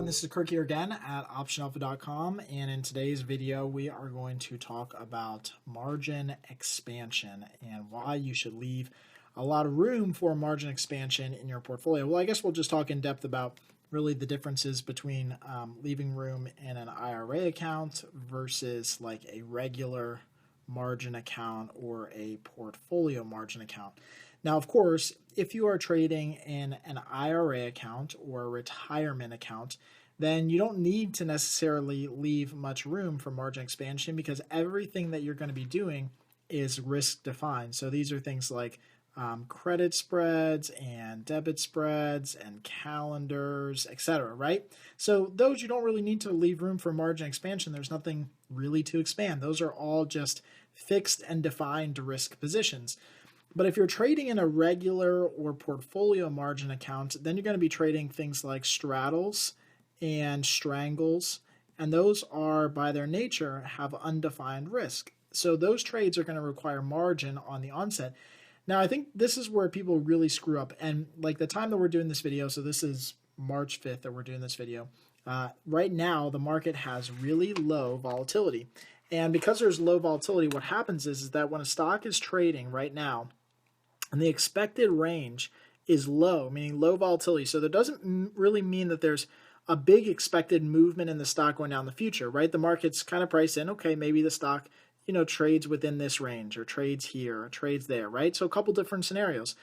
everyone, this is Kirk here again at optionalpha.com, and in today's video we are going to talk about margin expansion and why you should leave a lot of room for margin expansion in your portfolio. Well, I guess we'll just talk in depth about really the differences between leaving room in an IRA account versus like a regular margin account or a portfolio margin account. Now, of course, if you are trading in an IRA account or a retirement account, then you don't need to necessarily leave much room for margin expansion because everything that you're going to be doing is risk defined. So these are things like credit spreads and debit spreads and calendars, etc., right? So those you don't really need to leave room for margin expansion. There's nothing really to expand. Those are all just fixed and defined risk positions. But if you're trading in a regular or portfolio margin account, then you're going to be trading things like straddles and strangles, and those are, by their nature, have undefined risk. So those trades are going to require margin on the onset. Now, I think this is where people really screw up. And like the time that we're doing this video, so this is March 5th that we're doing this video, right now the market has really low volatility. And because there's low volatility, what happens is that when a stock is trading right now, and the expected range is low, meaning low volatility. So that doesn't really mean that there's a big expected movement in the stock going down in the future, right? The market's kind of priced in, okay, maybe the stock, trades within this range or trades here or trades there, right? So a couple different scenarios.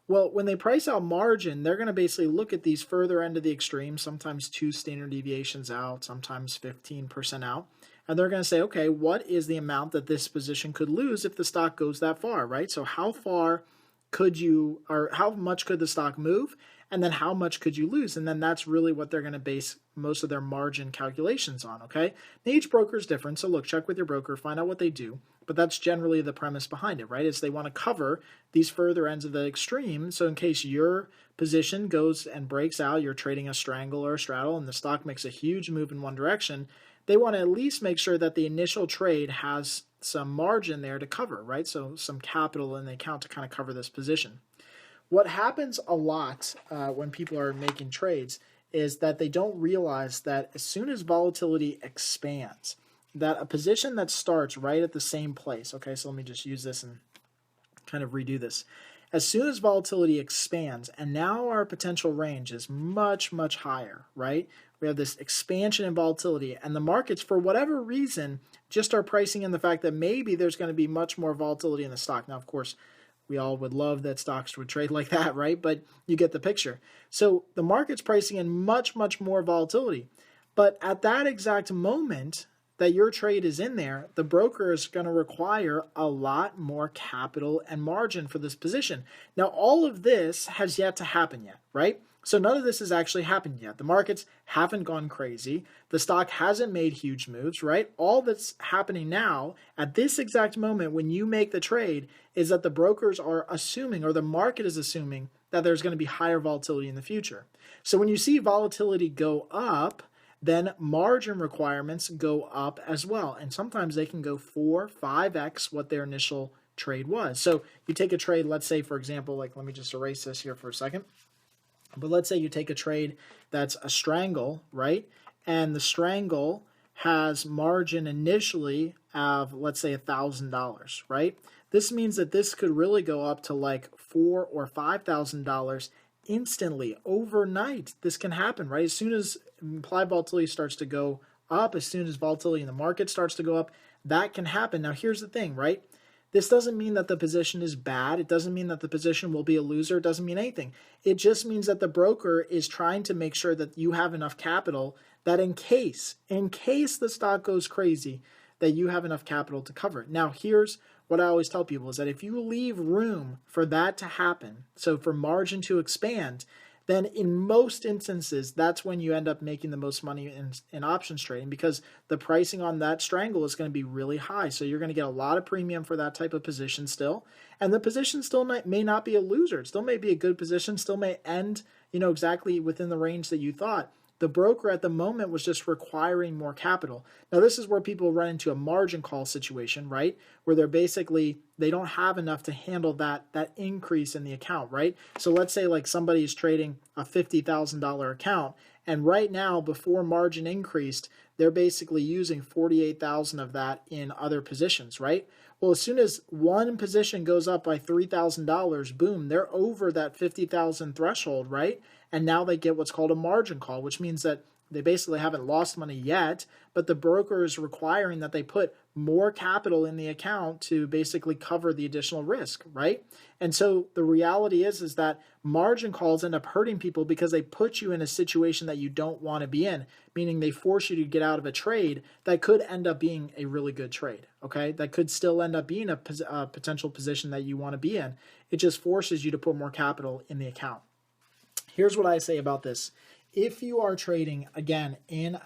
Well, when they price out margin, they're going to basically look at these further end of the extreme, sometimes 2 standard deviations out, sometimes 15% out. And they're going to say, okay, what is the amount that this position could lose if the stock goes that far, right? So how far could you, or how much could the stock move, and then how much could you lose? And then that's really what they're going to base most of their margin calculations on, okay? Now, each broker is different, so look, check with your broker, find out what they do, but that's generally the premise behind it, right? Is they want to cover these further ends of the extreme, so in case your position goes and breaks out, you're trading a strangle or a straddle, and the stock makes a huge move in one direction, they want to at least make sure that the initial trade has some margin there to cover, right? So some capital in the account to kind of cover this position. What happens a lot when people are making trades is that they don't realize that as soon as volatility expands, that a position that starts right at the same place, okay, so let me just use this and kind of redo this. As soon as volatility expands, and now our potential range is much, much higher, right? We have this expansion in volatility, and the markets, for whatever reason, just are pricing in the fact that maybe there's going to be much more volatility in the stock. Now, of course, we all would love that stocks would trade like that, right? But you get the picture. So the market's pricing in much, much more volatility. But at that exact moment that your trade is in there, the broker is going to require a lot more capital and margin for this position. Now, all of this has yet to happen yet, right? So none of this has actually happened yet. The markets haven't gone crazy. The stock hasn't made huge moves, right? All that's happening now at this exact moment when you make the trade is that the brokers are assuming, or the market is assuming, that there's going to be higher volatility in the future. So when you see volatility go up, then margin requirements go up as well. And sometimes they can go 4, 5x what their initial trade was. So you take a trade, let's say, for example, like let me just erase this here for a second. But let's say you take a trade that's a strangle, right? And the strangle has margin initially of, let's say, $1,000, right? This means that this could really go up to like $4,000 or $5,000 instantly, overnight. This can happen, right? As soon as implied volatility starts to go up, as soon as volatility in the market starts to go up, that can happen. Now, here's the thing, right? This doesn't mean that the position is bad. It doesn't mean that the position will be a loser. It doesn't mean anything. It just means that the broker is trying to make sure that you have enough capital that in case the stock goes crazy, that you have enough capital to cover it. Now, here's what I always tell people is that if you leave room for that to happen, so for margin to expand, then in most instances, that's when you end up making the most money in options trading because the pricing on that strangle is going to be really high. So you're going to get a lot of premium for that type of position still. And the position still may not be a loser. It still may be a good position, still may end, exactly within the range that you thought. The broker at the moment was just requiring more capital. Now, this is where people run into a margin call situation, right? Where they don't have enough to handle that increase in the account, right? So let's say like somebody is trading a $50,000 account And right now, before margin increased, they're basically using 48,000 of that in other positions, right? Well, as soon as one position goes up by $3,000, boom, they're over that 50,000 threshold, right? And now they get what's called a margin call, which means that they basically haven't lost money yet, but the broker is requiring that they put more capital in the account to basically cover the additional risk, right? And so the reality is that margin calls end up hurting people because they put you in a situation that you don't want to be in, meaning they force you to get out of a trade that could end up being a really good trade, okay? That could still end up being a potential position that you want to be in. It just forces you to put more capital in the account. Here's what I say about this. If you are trading, again, in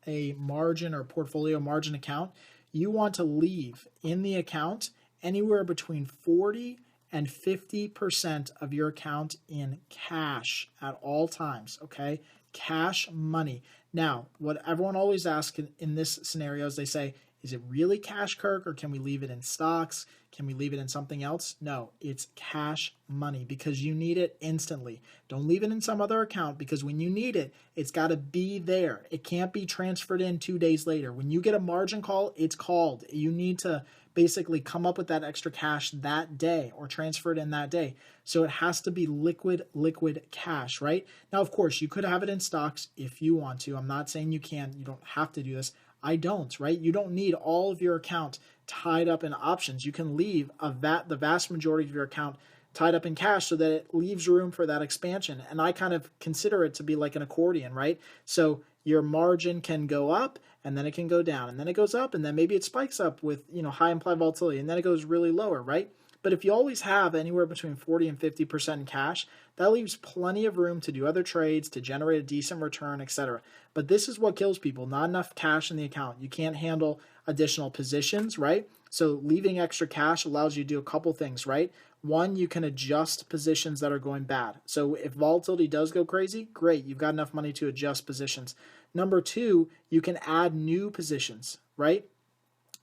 a margin or portfolio margin account, you want to leave in the account anywhere between 40 and 50% of your account in cash at all times, okay? Cash money. Now, what everyone always asks in this scenario is they say, is it really cash, Kirk, or can we leave it in stocks? Can we leave it in something else? No, it's cash money because you need it instantly. Don't leave it in some other account because when you need it, it's got to be there. It can't be transferred in 2 days later. When you get a margin call, it's called. You need to basically come up with that extra cash that day or transfer it in that day. So it has to be liquid cash, right? Now, of course, you could have it in stocks if you want to. I'm not saying you can. You don't have to do this. I don't, right? You don't need all of your account tied up in options. You can leave the vast majority of your account tied up in cash so that it leaves room for that expansion. And I kind of consider it to be like an accordion, right? So your margin can go up and then it can go down and then it goes up and then maybe it spikes up with, high implied volatility and then it goes really lower, right? But if you always have anywhere between 40 and 50% in cash, that leaves plenty of room to do other trades, to generate a decent return, etc. But this is what kills people, not enough cash in the account. You can't handle additional positions, right? So leaving extra cash allows you to do a couple things, right? One, you can adjust positions that are going bad. So if volatility does go crazy, great, you've got enough money to adjust positions. Number two, you can add new positions, right?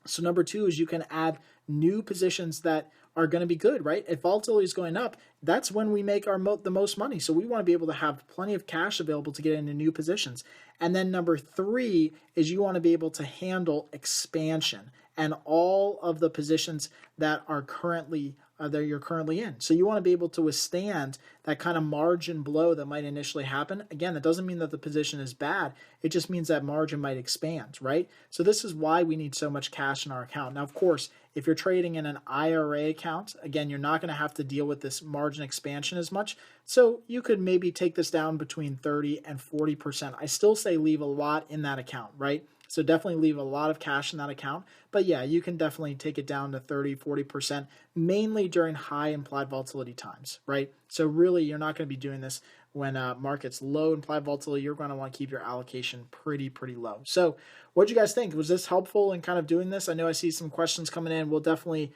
So number two is you can add new positions that are going to be good, right? If volatility is going up, that's when we make the most money. So we want to be able to have plenty of cash available to get into new positions. And then number three is you want to be able to handle expansion and all of the positions that are currently that you're currently in. So you want to be able to withstand that kind of margin blow that might initially happen. Again, that doesn't mean that the position is bad. It just means that margin might expand, right? So this is why we need so much cash in our account. Now, of course, if you're trading in an IRA account, again, you're not going to have to deal with this margin expansion as much. So you could maybe take this down between 30 and 40%. I still say leave a lot in that account, right? So definitely leave a lot of cash in that account. But yeah, you can definitely take it down to 30, 40%, mainly during high implied volatility times, right? So really, you're not going to be doing this when market's low implied volatility. You're going to want to keep your allocation pretty low. So what do you guys think? Was this helpful in kind of doing this? I know I see some questions coming in. We'll definitely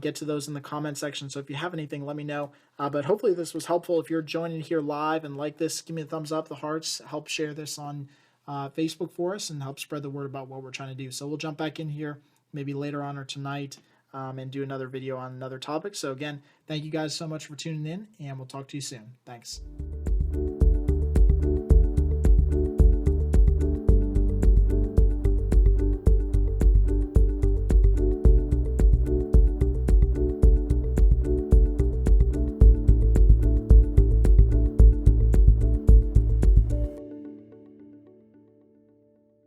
get to those in the comment section. So if you have anything, let me know. But hopefully this was helpful. If you're joining here live and like this, give me a thumbs up. The hearts help share this on Facebook for us and help spread the word about what we're trying to do. So we'll jump back in here maybe later on or tonight and do another video on another topic. So again, thank you guys so much for tuning in, and we'll talk to you soon. Thanks.